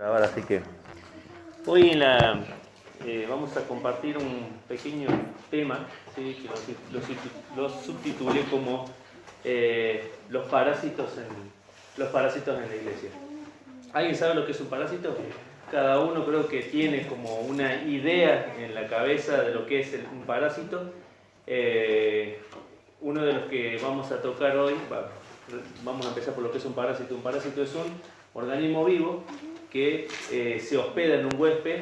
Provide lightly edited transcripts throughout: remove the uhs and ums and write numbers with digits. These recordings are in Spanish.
Ahora sí que hoy vamos a compartir un pequeño tema, ¿sí? Que lo subtitulé como los parásitos en la iglesia. ¿Alguien sabe lo que es un parásito? Cada uno creo que tiene como una idea en la cabeza de lo que es un parásito. Uno de los que vamos a tocar hoy, vamos a empezar por lo que es un parásito. Un parásito es un organismo vivo que se hospeda en un huésped,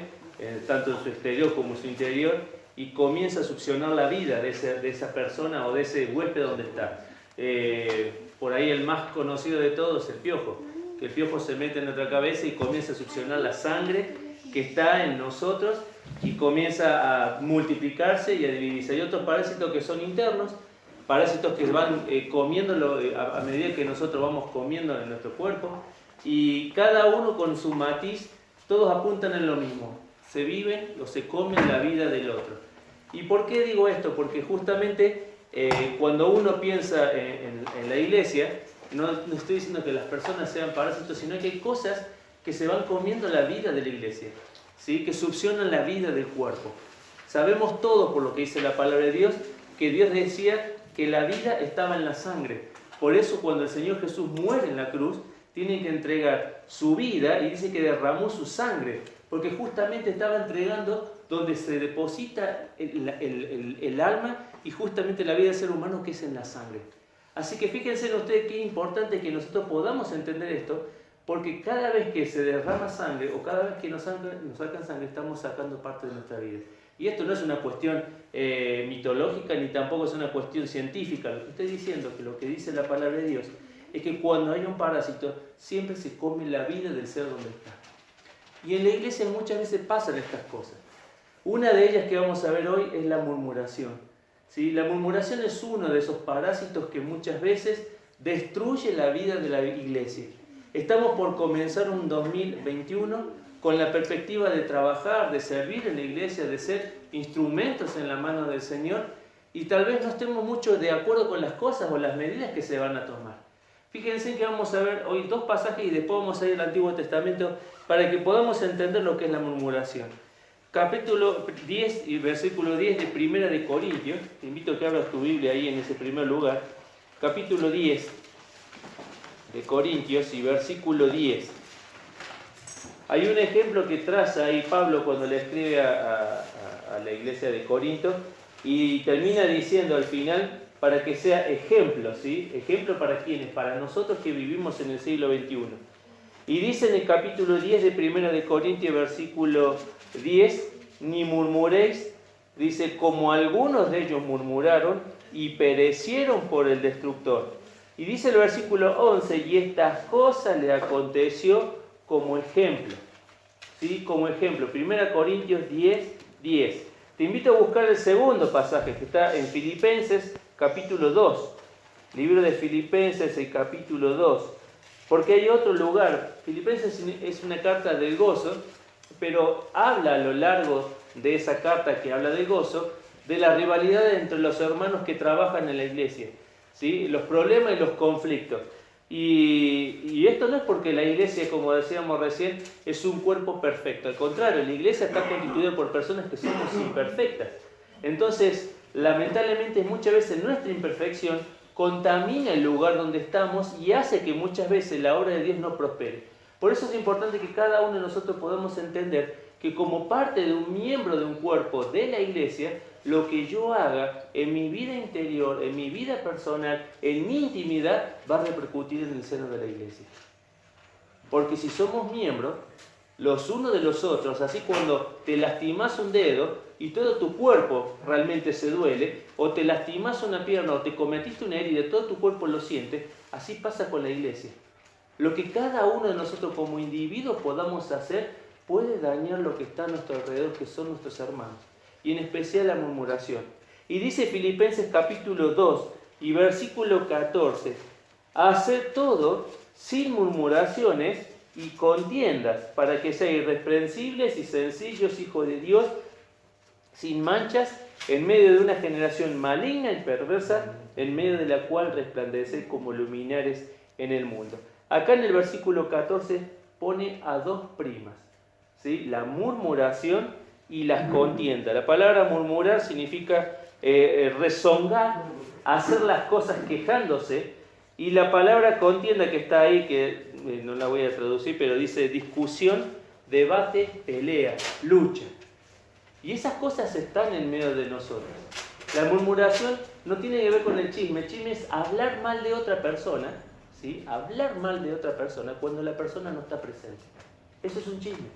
tanto en su exterior como en su interior, y comienza a succionar la vida de esa persona o de ese huésped donde está. Por ahí el más conocido de todos es el piojo, que el piojo se mete en nuestra cabeza y comienza a succionar la sangre que está en nosotros y comienza a multiplicarse y a dividirse. Hay otros parásitos que son internos, parásitos que van comiéndolo a medida que nosotros vamos comiendo en nuestro cuerpo, y cada uno con su matiz, todos apuntan en lo mismo: se viven o se comen la vida del otro. ¿Y por qué digo esto? Porque justamente cuando uno piensa en la iglesia, no estoy diciendo que las personas sean parásitos, sino que hay cosas que se van comiendo la vida de la iglesia, ¿sí? Que succionan la vida del cuerpo. Sabemos todos, por lo que dice la palabra de Dios, que Dios decía que la vida estaba en la sangre. Por eso cuando el Señor Jesús muere en la cruz, tiene que entregar su vida, y dice que derramó su sangre, porque justamente estaba entregando donde se deposita el alma y justamente la vida del ser humano, que es en la sangre. Así que fíjense ustedes qué importante que nosotros podamos entender esto, porque cada vez que se derrama sangre o cada vez que nos sacan sangre, estamos sacando parte de nuestra vida. Y esto no es una cuestión mitológica, ni tampoco es una cuestión científica. Lo que estoy diciendo, que lo que dice la palabra de Dios, es que cuando hay un parásito, siempre se come la vida del ser donde está. Y en la iglesia muchas veces pasan estas cosas. Una de ellas que vamos a ver hoy es la murmuración, ¿sí? La murmuración es uno de esos parásitos que muchas veces destruye la vida de la iglesia. Estamos por comenzar un 2021 con la perspectiva de trabajar, de servir en la iglesia, de ser instrumentos en la mano del Señor, y tal vez no estemos mucho de acuerdo con las cosas o las medidas que se van a tomar. Fíjense que vamos a ver hoy dos pasajes y después vamos a ir al Antiguo Testamento para que podamos entender lo que es la murmuración. Capítulo 10 y versículo 10 de Primera de Corintios. Te invito a que abras tu Biblia ahí en ese primer lugar. Capítulo 10 de Corintios y versículo 10. Hay un ejemplo que traza ahí Pablo cuando le escribe a la iglesia de Corinto, y termina diciendo al final, para que sea ejemplo, ¿sí? ¿Ejemplo para quiénes? Para nosotros que vivimos en el siglo XXI. Y dice en el capítulo 10 de Primera de Corintios, versículo 10, ni murmuréis, dice, como algunos de ellos murmuraron y perecieron por el destructor. Y dice el versículo 11, y estas cosas le aconteció como ejemplo, ¿sí? Como ejemplo, 1 Corintios 10, 10. Te invito a buscar el segundo pasaje que está en Filipenses capítulo 2. Libro de Filipenses, el capítulo 2. Porque hay otro lugar. Filipenses es una carta del gozo, pero habla a lo largo de esa carta que habla del gozo, de la rivalidad entre los hermanos que trabajan en la iglesia, ¿sí? Los problemas y los conflictos. Y esto no es porque la iglesia, como decíamos recién, es un cuerpo perfecto. Al contrario, la iglesia está constituida por personas que somos imperfectas. Entonces, lamentablemente, muchas veces nuestra imperfección contamina el lugar donde estamos y hace que muchas veces la obra de Dios no prospere. Por eso es importante que cada uno de nosotros podamos entender que como parte de un miembro de un cuerpo de la iglesia, lo que yo haga en mi vida interior, en mi vida personal, en mi intimidad, va a repercutir en el seno de la iglesia. Porque si somos miembros, los unos de los otros, así cuando te lastimas un dedo y todo tu cuerpo realmente se duele, o te lastimas una pierna o te cometiste una herida y todo tu cuerpo lo siente, así pasa con la iglesia. Lo que cada uno de nosotros como individuos podamos hacer puede dañar lo que está a nuestro alrededor, que son nuestros hermanos, y en especial la murmuración. Y dice Filipenses capítulo 2 y versículo 14, haced todo sin murmuraciones y contiendas, para que seáis irreprensibles y sencillos hijos de Dios, sin manchas, en medio de una generación maligna y perversa, en medio de la cual resplandecéis como luminares en el mundo. Acá en el versículo 14 pone a dos primas, ¿sí? La murmuración y las contiendas. La palabra murmurar significa rezongar, hacer las cosas quejándose, y la palabra contienda que está ahí, que no la voy a traducir, pero dice discusión, debate, pelea, lucha. Y esas cosas están en medio de nosotros. La murmuración no tiene que ver con el chisme es hablar mal de otra persona, ¿sí? Hablar mal de otra persona cuando la persona no está presente. Eso es un chisme.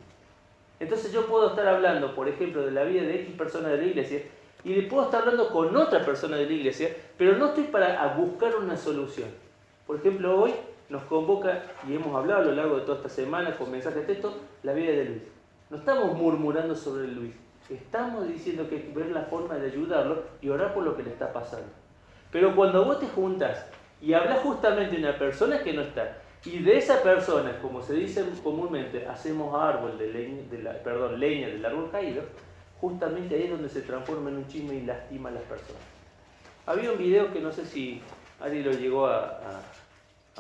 Entonces yo puedo estar hablando, por ejemplo, de la vida de X persona de la iglesia, y le puedo estar hablando con otra persona de la iglesia, pero no estoy para buscar una solución. Por ejemplo, hoy nos convoca, y hemos hablado a lo largo de toda esta semana con mensajes de texto, la vida de Luis. No estamos murmurando sobre Luis, estamos diciendo que hay que ver la forma de ayudarlo y orar por lo que le está pasando. Pero cuando vos te juntas y hablas justamente de una persona que no está, y de esa persona, como se dice comúnmente, hacemos árbol de leña, leña del árbol caído, justamente ahí es donde se transforma en un chisme y lastima a las personas. Había un video que no sé si Ari lo llegó a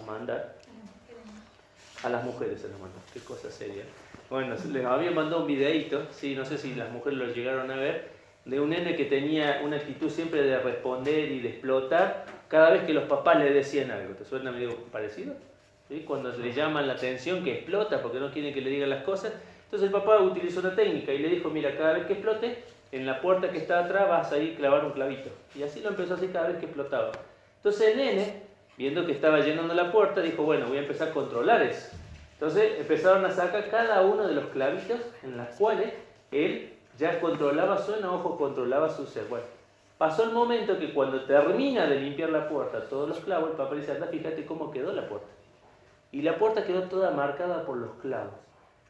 mandar. A las mujeres se lo mandó, qué cosa seria. Bueno, les había mandado un videíto, sí, no sé si las mujeres lo llegaron a ver, de un nene que tenía una actitud siempre de responder y de explotar cada vez que los papás le decían algo. ¿Te suena medio parecido? ¿Sí? Cuando le llaman la atención, que explota porque no quieren que le digan las cosas. Entonces el papá utilizó una técnica y le dijo, mira, cada vez que explote, en la puerta que está atrás vas a ir a clavar un clavito. Y así lo empezó a hacer cada vez que explotaba. Entonces el nene, viendo que estaba llenando la puerta, dijo, bueno, voy a empezar a controlar eso. Entonces empezaron a sacar cada uno de los clavitos en los cuales él ya controlaba su enojo, controlaba su ser. Bueno, pasó el momento que cuando termina de limpiar la puerta, todos los clavos, el papá dice, anda, fíjate cómo quedó la puerta. Y la puerta quedó toda marcada por los clavos.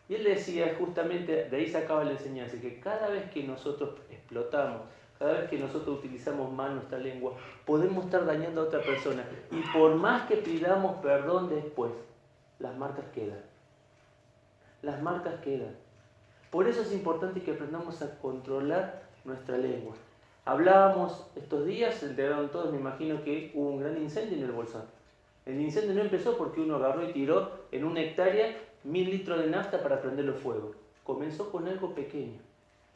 Y él decía, justamente, de ahí sacaba la enseñanza, que cada vez que nosotros explotamos, cada vez que nosotros utilizamos mal nuestra lengua, podemos estar dañando a otra persona. Y por más que pidamos perdón después, las marcas quedan. Las marcas quedan. Por eso es importante que aprendamos a controlar nuestra lengua. Hablábamos estos días, se enteraron todos, me imagino que hubo un gran incendio en el Bolsón. El incendio no empezó porque uno agarró y tiró en una hectárea 1000 litros de nafta para prenderlo fuego. Comenzó con algo pequeño.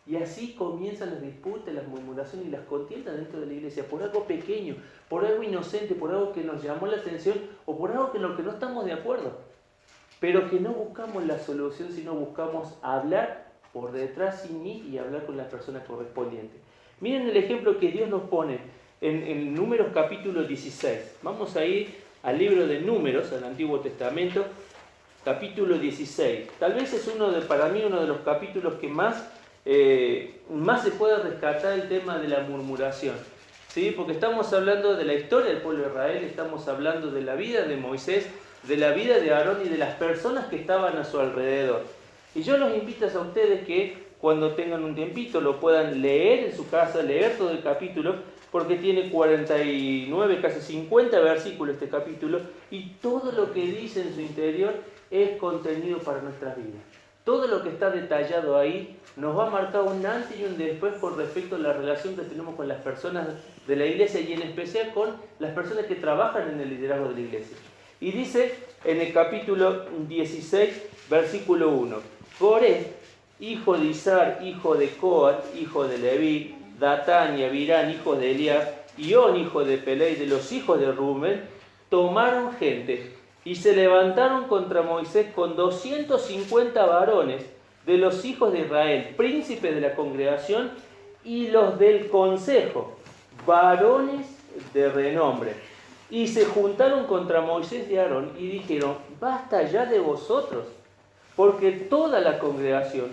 Y así comienzan las disputas, las murmuraciones y las contiendas dentro de la iglesia, por algo pequeño, por algo inocente, por algo que nos llamó la atención o por algo en lo que no estamos de acuerdo. Pero que no buscamos la solución, sino buscamos hablar por detrás sin ir y hablar con las personas correspondientes. Miren el ejemplo que Dios nos pone en Números capítulo 16. Vamos a ir al libro de Números, al Antiguo Testamento, capítulo 16. Tal vez es para mí uno de los capítulos que más se puede rescatar el tema de la murmuración. ¿Sí? Porque estamos hablando de la historia del pueblo de Israel, estamos hablando de la vida de Moisés, de la vida de Aarón y de las personas que estaban a su alrededor. Y yo los invito a ustedes que cuando tengan un tiempito lo puedan leer en su casa, leer todo el capítulo, porque tiene 49, casi 50 versículos este capítulo, y todo lo que dice en su interior es contenido para nuestras vidas. Todo lo que está detallado ahí nos va a marcar un antes y un después con respecto a la relación que tenemos con las personas de la iglesia y en especial con las personas que trabajan en el liderazgo de la iglesia. Y dice en el capítulo 16, versículo 1, Coré, hijo de Izar, hijo de Coat, hijo de Leví, Datán y Abirán, hijos de Eliab, y On, hijo de Pelei, de los hijos de Rubén, tomaron gente y se levantaron contra Moisés con 250 varones de los hijos de Israel, príncipes de la congregación y los del consejo, varones de renombre. Y se juntaron contra Moisés y Aarón y dijeron, basta ya de vosotros, porque toda la congregación,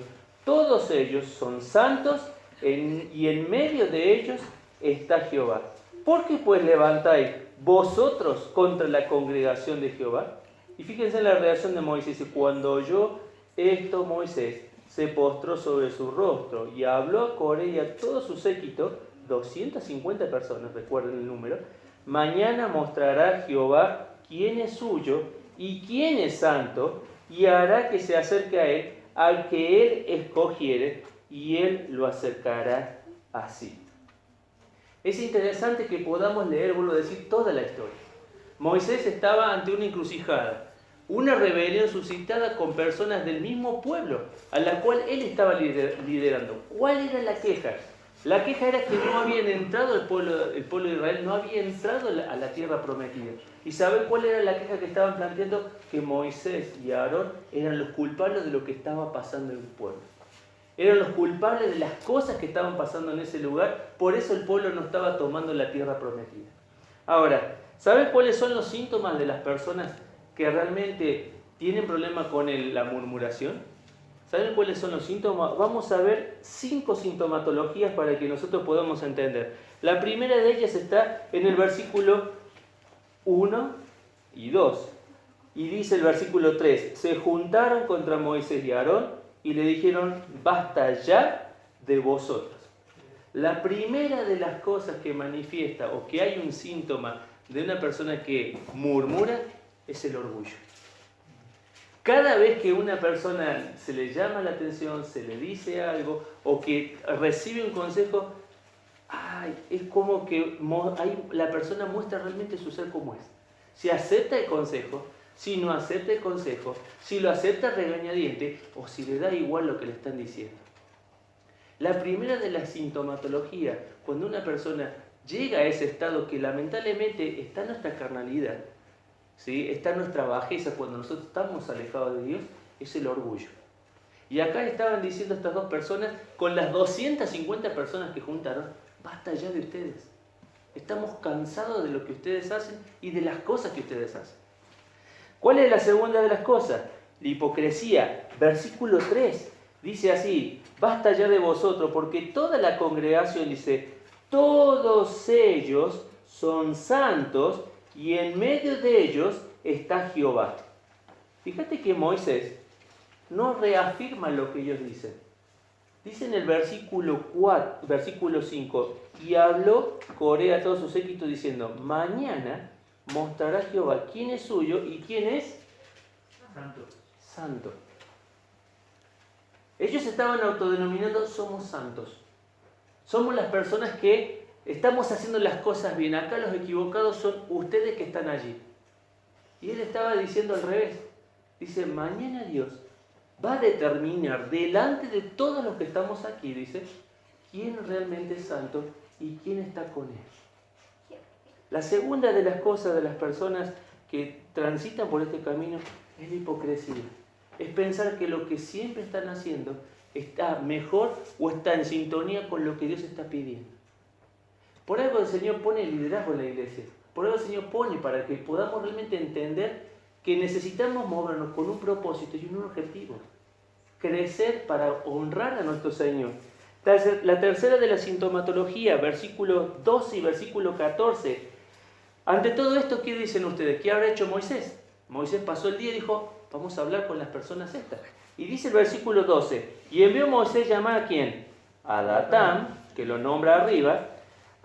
todos ellos son santos y en medio de ellos está Jehová. ¿Por qué pues levantáis vosotros contra la congregación de Jehová? Y fíjense en la reacción de Moisés. Cuando oyó esto Moisés, se postró sobre su rostro y habló a Coré y a todo su séquito, 250 personas, recuerden el número. Mañana mostrará Jehová quién es suyo y quién es santo, y hará que se acerque a él al que él escogiere, y él lo acercará así. Es interesante que podamos leer, vuelvo a decir, toda la historia. Moisés estaba ante una encrucijada. una rebelión suscitada con personas del mismo pueblo, a la cual él estaba liderando. ¿Cuál era la queja? La queja era que no habían entrado el pueblo de Israel, no había entrado a la tierra prometida. ¿Y saben cuál era la queja que estaban planteando? Que Moisés y Aarón eran los culpables de lo que estaba pasando en el pueblo. Eran los culpables de las cosas que estaban pasando en ese lugar, por eso el pueblo no estaba tomando la tierra prometida. Ahora, ¿saben cuáles son los síntomas de las personas que realmente tienen problema con la murmuración? ¿Saben cuáles son los síntomas? Vamos a ver 5 sintomatologías para que nosotros podamos entender. La primera de ellas está en el versículo 1 y 2. Y dice el versículo 3, se juntaron contra Moisés y Aarón y le dijeron, basta ya de vosotros. La primera de las cosas que manifiesta o que hay un síntoma de una persona que murmura es el orgullo. Cada vez que una persona se le llama la atención, se le dice algo o que recibe un consejo, es como que la persona muestra realmente su ser como es. Si acepta el consejo, si no acepta el consejo, si lo acepta regañadiente o si le da igual lo que le están diciendo. La primera de las sintomatologías, cuando una persona llega a ese estado que lamentablemente está en nuestra carnalidad, ¿sí? Está en nuestra bajeza cuando nosotros estamos alejados de Dios, es el orgullo. Y acá estaban diciendo estas dos personas, con las 250 personas que juntaron, basta ya de ustedes. Estamos cansados de lo que ustedes hacen y de las cosas que ustedes hacen. ¿Cuál es la segunda de las cosas? La hipocresía. Versículo 3 dice así, basta ya de vosotros, porque toda la congregación dice, todos ellos son santos y en medio de ellos está Jehová. Fíjate que Moisés no reafirma lo que ellos dicen. Dice en el versículo 5, y habló Coré a todos sus séquitos diciendo, mañana mostrará Jehová quién es suyo y quién es santo. Ellos estaban autodenominando, somos santos. Somos las personas que estamos haciendo las cosas bien. Acá los equivocados son ustedes que están allí. Y él estaba diciendo al revés. Dice, mañana Dios va a determinar delante de todos los que estamos aquí, dice, quién realmente es santo y quién está con él. La segunda de las cosas de las personas que transitan por este camino es la hipocresía. Es pensar que lo que siempre están haciendo está mejor o está en sintonía con lo que Dios está pidiendo. Por algo el Señor pone el liderazgo en la iglesia. Por algo el Señor pone para que podamos realmente entender que necesitamos movernos con un propósito y un objetivo. Crecer para honrar a nuestro Señor. La tercera de la sintomatología, versículo 12 y versículo 14. Ante todo esto, ¿qué dicen ustedes? ¿Qué habrá hecho Moisés? Moisés pasó el día y dijo, vamos a hablar con las personas estas. Y dice el versículo 12, y envió Moisés llamar ¿a quién? A Datán, que lo nombra arriba,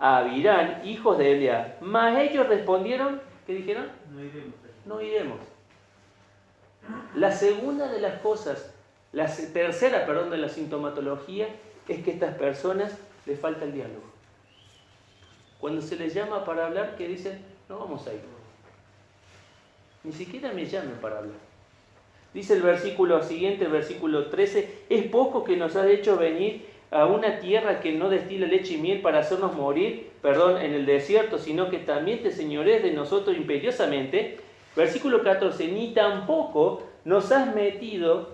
a Abirán, hijos de Eliab. Mas ellos respondieron, ¿qué dijeron? No iremos. La segunda de las cosas, tercera de la sintomatología, es que a estas personas les falta el diálogo. Cuando se les llama para hablar, ¿qué dicen? No vamos a ir. Ni siquiera me llamen para hablar. Dice el versículo siguiente, el versículo 13, es poco que nos has hecho venir a una tierra que no destila leche y miel para hacernos morir, en el desierto, sino que también te señorees de nosotros imperiosamente. Versículo 14, ni tampoco nos has metido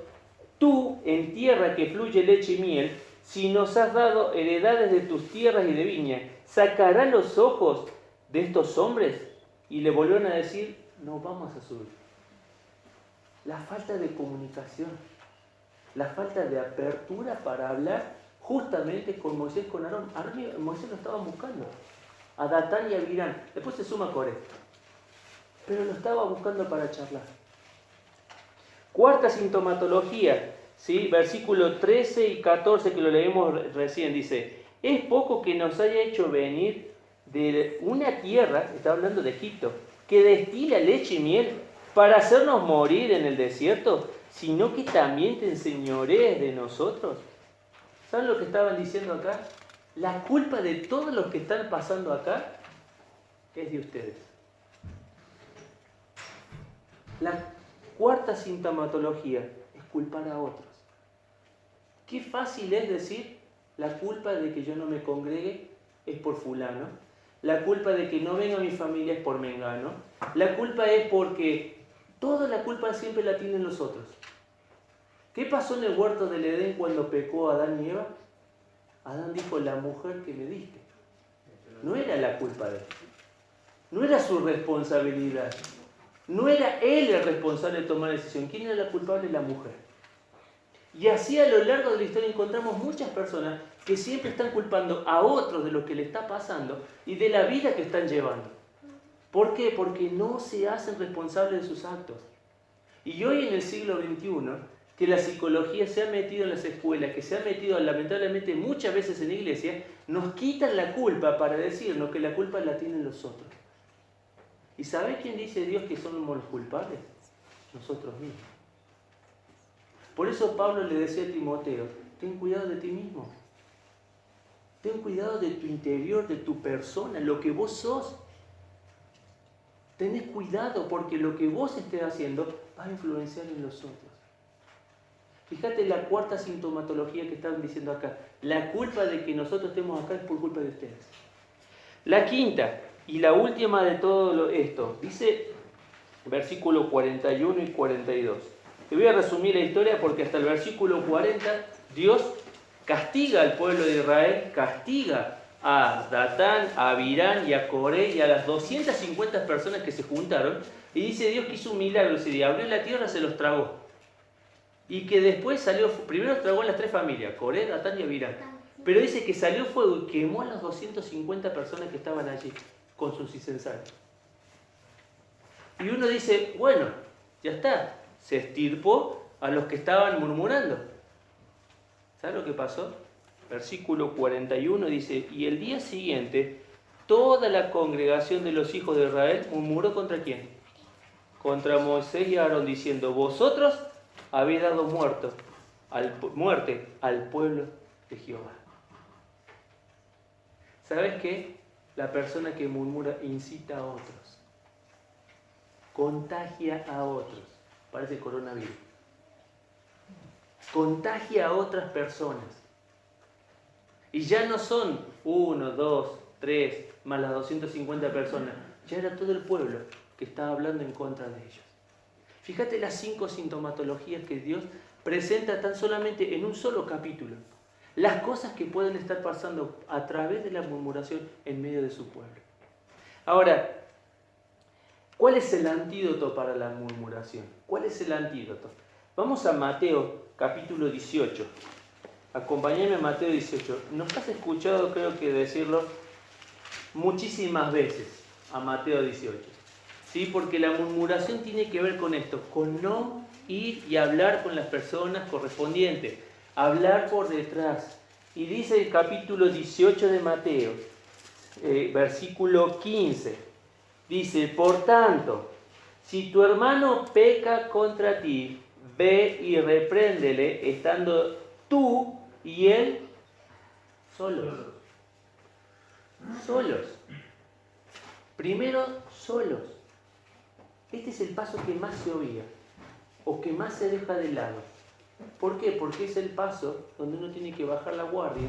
tú en tierra que fluye leche y miel, si nos has dado heredades de tus tierras y de viña. ¿Sacarán los ojos de estos hombres? Y le volvieron a decir, no vamos a subir. La falta de comunicación, la falta de apertura para hablar justamente con Moisés, con Aarón. Moisés lo estaba buscando, a Datán y a Abirán. Después se suma Coré. Pero lo estaba buscando para charlar. Cuarta sintomatología, ¿sí? Versículo 13 y 14 que lo leímos recién, dice, es poco que nos haya hecho venir de una tierra, está hablando de Egipto, que destila leche y miel para hacernos morir en el desierto, sino que también te enseñorees de nosotros. ¿Saben lo que estaban diciendo acá? La culpa de todo lo que están pasando acá es de ustedes. Cuarta sintomatología es culpar a otros. Qué fácil es decir, la culpa de que yo no me congregue es por fulano, la culpa de que no venga mi familia es por mengano, la culpa es porque toda la culpa siempre la tienen los otros. ¿Qué pasó en el huerto del Edén cuando pecó Adán y Eva? Adán dijo, la mujer que me diste. No era la culpa de él. No era su responsabilidad. No era él el responsable de tomar la decisión. ¿Quién era la culpable? La mujer. Y así a lo largo de la historia encontramos muchas personas que siempre están culpando a otros de lo que le está pasando y de la vida que están llevando. ¿Por qué? Porque no se hacen responsables de sus actos. Y hoy en el siglo XXI, que la psicología se ha metido en las escuelas, que se ha metido lamentablemente muchas veces en la iglesia, nos quitan la culpa para decirnos que la culpa la tienen los otros. ¿Y sabés quién dice Dios que somos los culpables? Nosotros mismos. Por eso Pablo le decía a Timoteo, ten cuidado de ti mismo. Ten cuidado de tu interior, de tu persona, lo que vos sos. Tenés cuidado porque lo que vos estés haciendo va a influenciar en los otros. Fíjate la cuarta sintomatología que están diciendo acá. La culpa de que nosotros estemos acá es por culpa de ustedes. La quinta y la última de todo esto, dice versículo 41 y 42. Te voy a resumir la historia porque hasta el versículo 40 Dios castiga al pueblo de Israel, castiga a Datán, a Abirán y a Coré y a las 250 personas que se juntaron, y dice Dios que hizo un milagro, ese día abrió la tierra, se los tragó. Y que después salió, primero tragó a las tres familias, Coré, Datán y Abirán. Pero dice que salió fuego y quemó a las 250 personas que estaban allí con sus incensarios. Y uno dice, bueno, ya está, se extirpó a los que estaban murmurando. ¿Sabes lo que pasó? Versículo 41 dice, y el día siguiente toda la congregación de los hijos de Israel murmuró ¿contra quién? Contra Moisés y Aarón, diciendo, vosotros habéis dado muerte al pueblo de Jehová. ¿Sabes qué? La persona que murmura incita a otros, contagia a otros, parece coronavirus, contagia a otras personas. Y ya no son 1, 2, 3, más las 250 personas, ya era todo el pueblo que estaba hablando en contra de ellos. Fíjate las 5 sintomatologías que Dios presenta tan solamente en un solo capítulo. Las cosas que pueden estar pasando a través de la murmuración en medio de su pueblo. Ahora, ¿cuál es el antídoto para la murmuración? ¿Cuál es el antídoto? Vamos a Mateo capítulo 18. Acompáñame a Mateo 18. Nos has escuchado, creo que decirlo muchísimas veces a Mateo 18. ¿Sí? Porque la murmuración tiene que ver con esto, con no ir y hablar con las personas correspondientes, hablar por detrás. Y dice el capítulo 18 de Mateo, versículo 15, dice, por tanto, si tu hermano peca contra ti, ve y repréndele, estando tú y él solos. Solos. Primero, solos. Este es el paso que más se obvia o que más se deja de lado. ¿Por qué? Porque es el paso donde uno tiene que bajar la guardia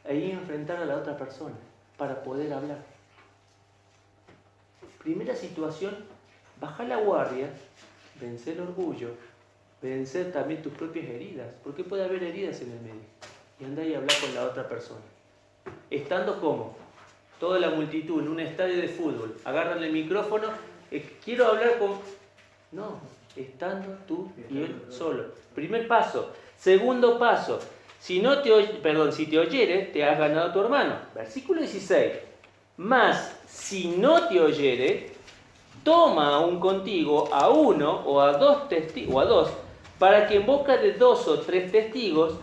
e ir a enfrentar a la otra persona para poder hablar. Primera situación, bajar la guardia, vencer el orgullo, vencer también tus propias heridas, porque puede haber heridas en el medio, y andar y hablar con la otra persona. Estando como toda la multitud en un estadio de fútbol, agarran el micrófono, quiero hablar con... No, estando tú y él solo. Primer paso. Segundo paso, si te oyere, te has ganado a tu hermano. Versículo 16. Mas, si no te oyere, toma aún contigo a uno o a dos testigos, o a dos, para que en boca de 2 o 3 testigos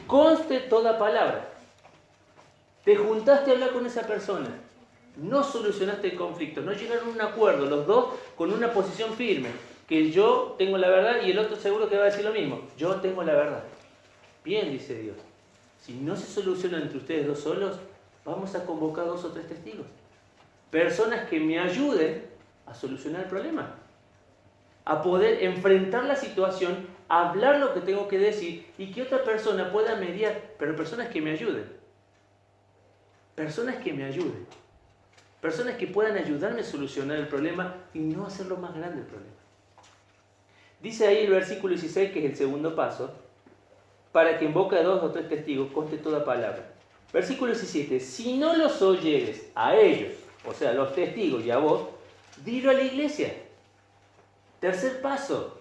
conste toda palabra. Te juntaste a hablar con esa persona, no solucionaste el conflicto, no llegaron a un acuerdo, los dos con una posición firme, que yo tengo la verdad y el otro seguro que va a decir lo mismo, yo tengo la verdad. Bien, dice Dios, si no se soluciona entre ustedes dos solos, vamos a convocar 2 o 3 testigos, personas que me ayuden a solucionar el problema. a poder enfrentar la situación, hablar lo que tengo que decir y que otra persona pueda mediar, pero personas que me ayuden. Personas que me ayuden. Personas que puedan ayudarme a solucionar el problema y no hacerlo más grande el problema. Dice ahí el versículo 16, que es el segundo paso, para que en boca de 2 o 3 testigos conste toda palabra. Versículo 17, si no los oyeres a ellos, o sea, los testigos y a vos, dilo a la iglesia. Tercer paso,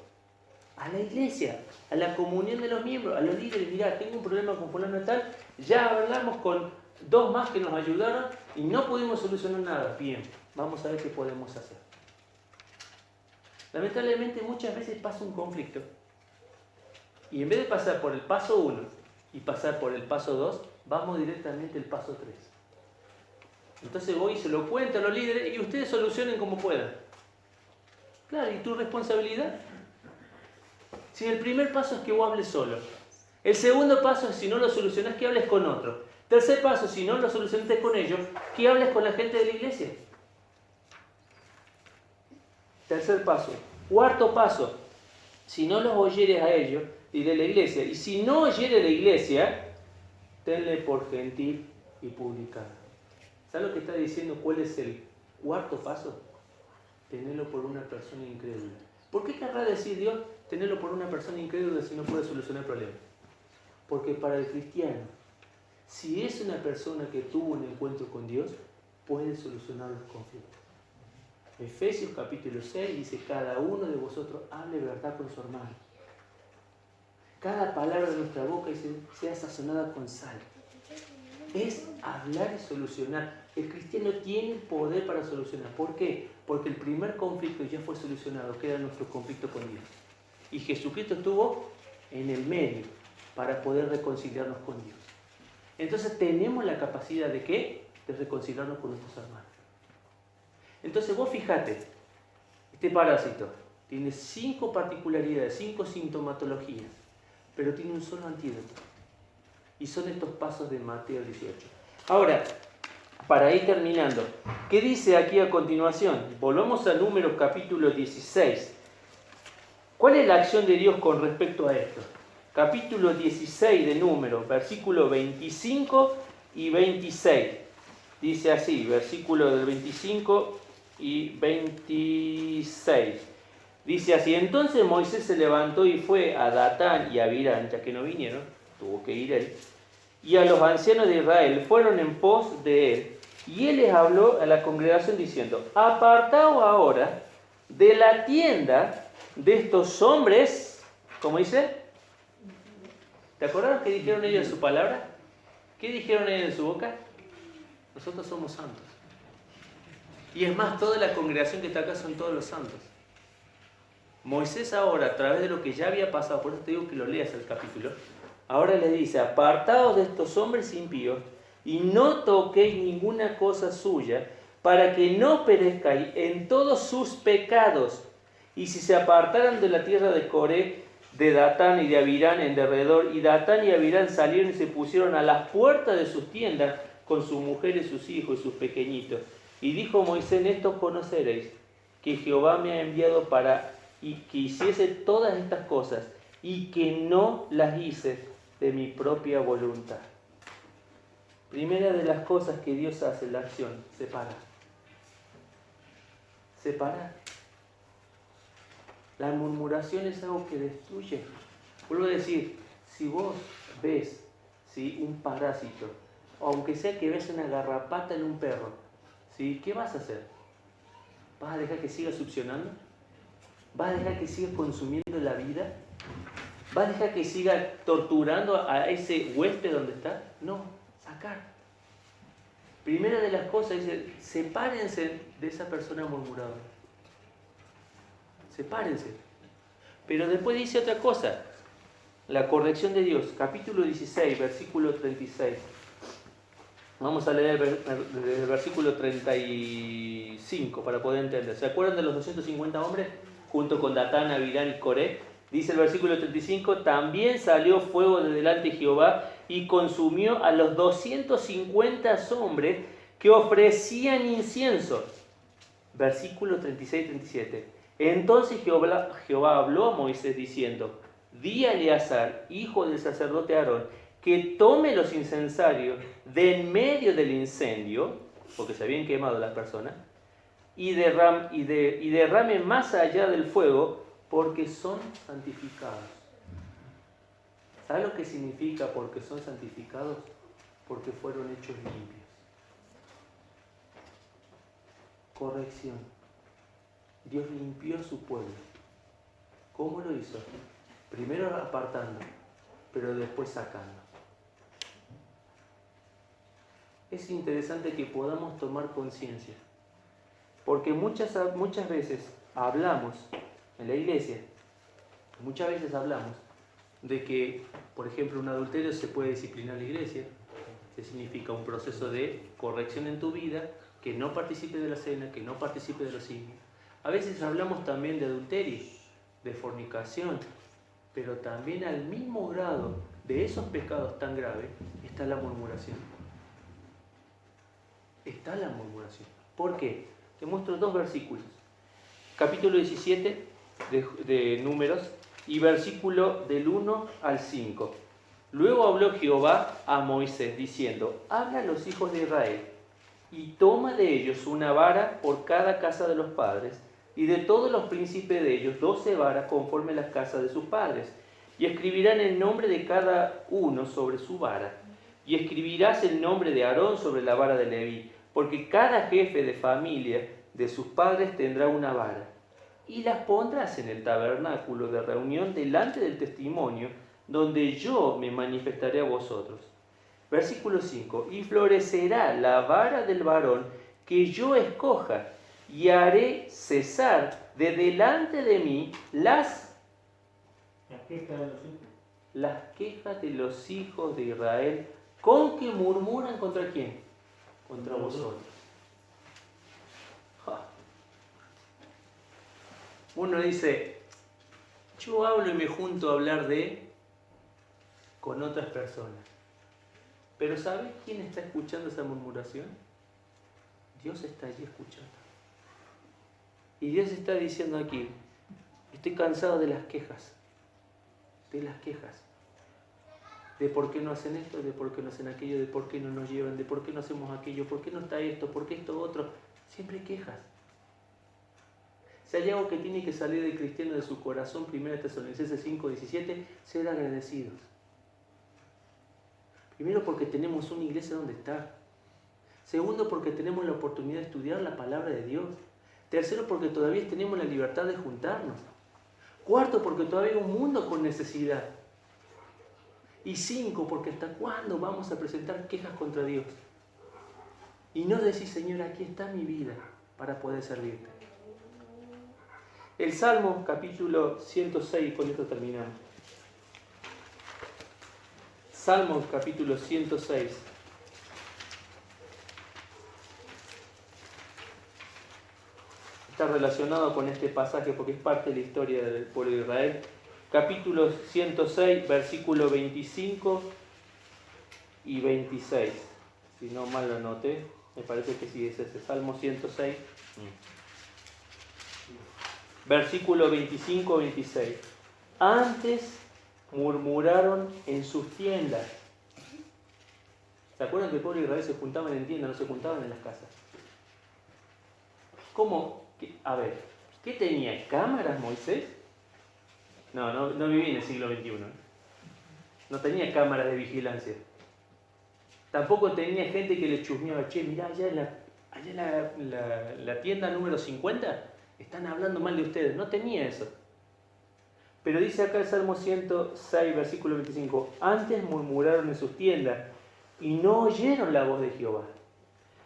a la iglesia, a la comunión de los miembros, a los líderes. Mirá, tengo un problema con fulano y tal, ya hablamos con 2 más que nos ayudaron y no pudimos solucionar nada. Bien, vamos a ver qué podemos hacer. Lamentablemente muchas veces pasa un conflicto y en vez de pasar por el paso 1 y pasar por el paso 2, vamos directamente al paso 3. Entonces voy y se lo cuento a los líderes y ustedes solucionen como puedan. Claro, ¿y tu responsabilidad? Si el primer paso es que vos hables solo. El segundo paso es, si no lo solucionás, que hables con otro. Tercer paso, si no lo solucionaste con ellos, que hables con la gente de la iglesia. Tercer paso. Cuarto paso, si no los oyeres a ellos y de la iglesia, y si no oyere la iglesia, tenle por gentil y publicano. ¿Sabes lo que está diciendo? ¿Cuál es el cuarto paso? Tenerlo por una persona incrédula. ¿Por qué querrá decir Dios tenerlo por una persona incrédula si no puede solucionar el problema? Porque para el cristiano, si es una persona que tuvo un encuentro con Dios, puede solucionar los conflictos. Efesios capítulo 6 dice, cada uno de vosotros hable verdad con su hermano. Cada palabra de nuestra boca dice, sea sazonada con sal. Es hablar y solucionar. El cristiano tiene el poder para solucionar. ¿Por qué? Porque el primer conflicto ya fue solucionado, que era nuestro conflicto con Dios. Y Jesucristo estuvo en el medio para poder reconciliarnos con Dios. Entonces tenemos la capacidad de ¿qué? De reconciliarnos con nuestros hermanos. Entonces vos fijate, este parásito tiene 5 particularidades, 5 sintomatologías, pero tiene un solo antídoto. Y son estos pasos de Mateo 18. Ahora, para ir terminando, ¿qué dice aquí a continuación? Volvamos a Números capítulo 16. ¿Cuál es la acción de Dios con respecto a esto? Capítulo 16 de Números, versículos 25 y 26. Dice así, versículo del 25 y 26. Dice así, entonces Moisés se levantó y fue a Datán y a Abirán, ya que no vinieron, tuvo que ir él, y a los ancianos de Israel fueron en pos de él, y él les habló a la congregación diciendo, apartaos ahora de la tienda de estos hombres, ¿cómo dice? ¿Te acuerdas qué dijeron ellos en su palabra? ¿Qué dijeron ellos en su boca? Nosotros somos santos. Y es más, toda la congregación que está acá son todos los santos. Moisés ahora, a través de lo que ya había pasado, por eso te digo que lo leas el capítulo, ahora le dice, apartaos de estos hombres impíos y no toquéis ninguna cosa suya, para que no perezcáis en todos sus pecados. Y si se apartaran de la tierra de Coré, de Datán y de Abirán en derredor, y Datán y Abirán salieron y se pusieron a las puertas de sus tiendas con sus mujeres, sus hijos y sus pequeñitos. Y dijo Moisés, en esto conoceréis que Jehová me ha enviado para y que hiciese todas estas cosas, y que no las hice de mi propia voluntad. Primera de las cosas que Dios hace en la acción, separar. Separar. La murmuración es algo que destruye. Vuelvo a decir, si vos ves ¿sí? un parásito, o aunque sea que ves una garrapata en un perro, ¿sí? ¿Qué vas a hacer? ¿Vas a dejar que siga succionando? ¿Vas a dejar que siga consumiendo la vida? ¿Vas a dejar que siga torturando a ese huésped donde está? No, sacar. Primera de las cosas dice, sepárense de esa persona murmuradora. Sepárense. Pero después dice otra cosa, la corrección de Dios, capítulo 16, versículo 36. Vamos a leer el versículo 35 para poder entender. ¿Se acuerdan de los 250 hombres? Junto con Datán, Abirán y Coré. Dice el versículo 35, también salió fuego de delante de Jehová y consumió a los 250 hombres que ofrecían incienso. Versículo 36-37. Entonces Jehová habló a Moisés diciendo, di a Eleazar, hijo del sacerdote Aarón, que tome los incensarios de en medio del incendio, porque se habían quemado las personas, y derrame más allá del fuego, porque son santificados. ¿Sabes lo que significa porque son santificados? Porque fueron hechos limpios. Corrección. Dios limpió a su pueblo. ¿Cómo lo hizo? Primero apartando, pero después sacando. Es interesante que podamos tomar conciencia, porque muchas veces hablamos en la iglesia, muchas veces hablamos de que, por ejemplo, un adulterio se puede disciplinar en la iglesia, que significa un proceso de corrección en tu vida, que no participe de la cena, que no participe de los signos. A veces hablamos también de adulterio, de fornicación, pero también al mismo grado de esos pecados tan graves está la murmuración. Está la murmuración. ¿Por qué? Te muestro 2 versículos. Capítulo 17 de Números y versículo del 1 al 5. Luego habló Jehová a Moisés diciendo, habla a los hijos de Israel y toma de ellos una vara por cada casa de los padres y de todos los príncipes de ellos 12 varas conforme a las casas de sus padres, y escribirán el nombre de cada uno sobre su vara, y escribirás el nombre de Aarón sobre la vara de Leví, porque cada jefe de familia de sus padres tendrá una vara, y las pondrás en el tabernáculo de reunión delante del testimonio, donde yo me manifestaré a vosotros. Versículo 5, y florecerá la vara del varón que yo escoja, y haré cesar de delante de mí las quejas de los hijos de Israel, con que murmuran contra quién, contra vosotros. Uno dice, yo hablo y me junto a hablar con otras personas. Pero ¿sabes quién está escuchando esa murmuración? Dios está allí escuchando. Y Dios está diciendo aquí, estoy cansado de las quejas. De por qué no hacen esto, de por qué no hacen aquello, de por qué no nos llevan, de por qué no hacemos aquello, por qué no está esto, por qué esto otro. Siempre hay quejas. Si hay algo que tiene que salir del cristiano de su corazón, 1 Tesalonicenses 5:17, ser agradecidos. Primero porque tenemos una iglesia donde estar. Segundo porque tenemos la oportunidad de estudiar la palabra de Dios. Tercero porque todavía tenemos la libertad de juntarnos. Cuarto porque todavía hay un mundo con necesidad. Y 5 porque hasta cuándo vamos a presentar quejas contra Dios. Y no decir, Señor, aquí está mi vida para poder servirte. El Salmo capítulo 106, con esto terminamos. Salmo capítulo 106. Está relacionado con este pasaje porque es parte de la historia del pueblo de Israel. Capítulo 106, versículo 25 y 26. Si no mal lo anoté, me parece que sí es ese. Salmo 106. Versículo 25-26. Antes murmuraron en sus tiendas. ¿Se acuerdan que el pueblo de Israel se juntaban en tiendas, no se juntaban en las casas? ¿Cómo? A ver, ¿qué tenía? ¿Cámaras Moisés? No vivía en el siglo XXI. No tenía cámaras de vigilancia. Tampoco tenía gente que le chusmeaba, che, mirá, allá en la tienda número 50 están hablando mal de ustedes. No tenía eso. Pero dice acá el Salmo 106, versículo 25, antes murmuraron en sus tiendas y no oyeron la voz de Jehová.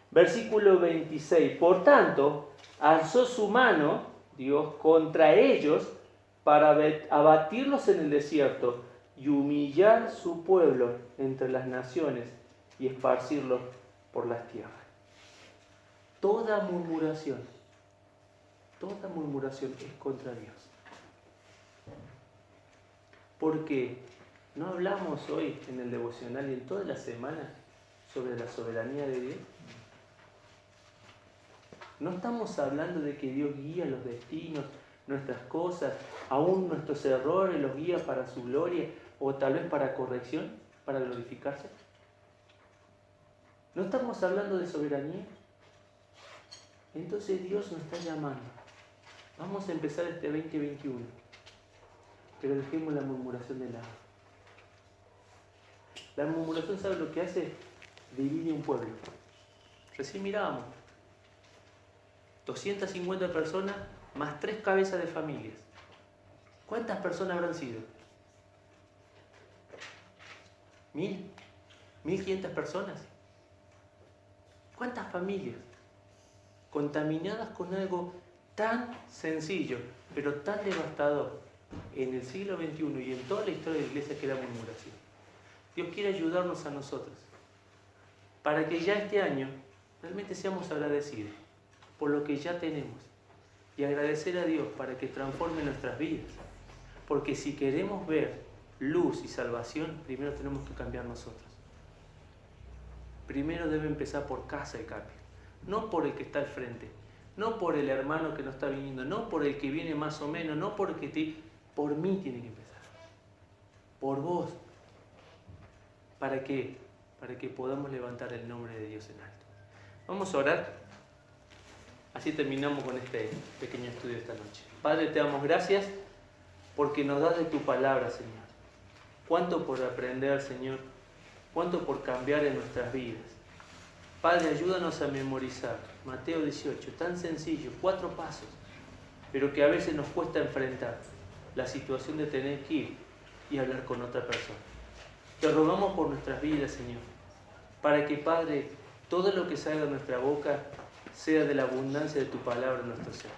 Versículo 26, por tanto, alzó su mano, Dios, contra ellos para abatirlos en el desierto y humillar su pueblo entre las naciones y esparcirlos por las tierras. Toda murmuración es contra Dios. Porque no hablamos hoy en el devocional y en toda la semana sobre la soberanía de Dios. No estamos hablando de que Dios guía los destinos, nuestras cosas, aún nuestros errores los guía para su gloria o tal vez para corrección, para glorificarse? ¿No estamos hablando de soberanía? Entonces Dios nos está llamando. Vamos a empezar este 2021, pero dejemos la murmuración de lado. La murmuración, ¿sabe lo que hace? Divide un pueblo. Recién mirábamos. 250 personas más 3 cabezas de familias. ¿Cuántas personas habrán sido? ¿1000? ¿1500 personas? ¿Cuántas familias contaminadas con algo tan sencillo, pero tan devastador en el siglo XXI y en toda la historia de la iglesia, que es la murmuración? Dios quiere ayudarnos a nosotros para que ya este año realmente seamos agradecidos por lo que ya tenemos y agradecer a Dios para que transforme nuestras vidas. Porque si queremos ver luz y salvación, primero tenemos que cambiar nosotros. Primero debe empezar por casa el cambio, no por el que está al frente, no por el hermano que no está viniendo, no por el que viene más o menos, no porque por mí tiene que empezar, por vos. ¿Para qué? Para que podamos levantar el nombre de Dios en alto. Vamos a orar. Así terminamos con este pequeño estudio esta noche. Padre, te damos gracias porque nos das de tu palabra, Señor. Cuánto por aprender, Señor. Cuánto por cambiar en nuestras vidas. Padre, ayúdanos a memorizar Mateo 18, tan sencillo, 4 pasos, pero que a veces nos cuesta enfrentar la situación de tener que ir y hablar con otra persona. Te rogamos por nuestras vidas, Señor, para que, Padre, todo lo que salga de nuestra boca sea de la abundancia de tu palabra en nuestro ser.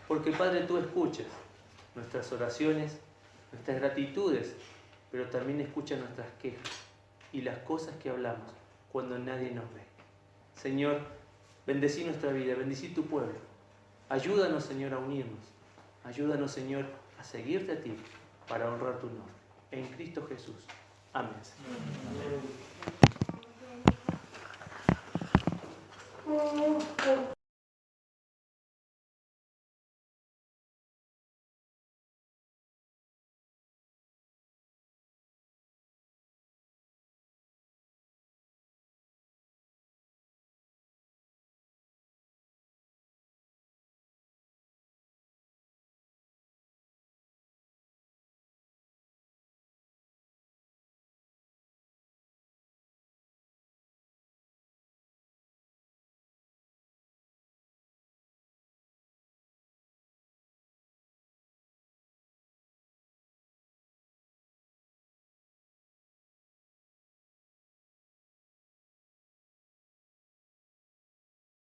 Porque, Padre, tú escuchas nuestras oraciones, nuestras gratitudes, pero también escuchas nuestras quejas y las cosas que hablamos cuando nadie nos ve. Señor, bendecí nuestra vida, bendecí tu pueblo. Ayúdanos, Señor, a unirnos. Ayúdanos, Señor, a seguirte a ti para honrar tu nombre. En Cristo Jesús. Amén. Amén.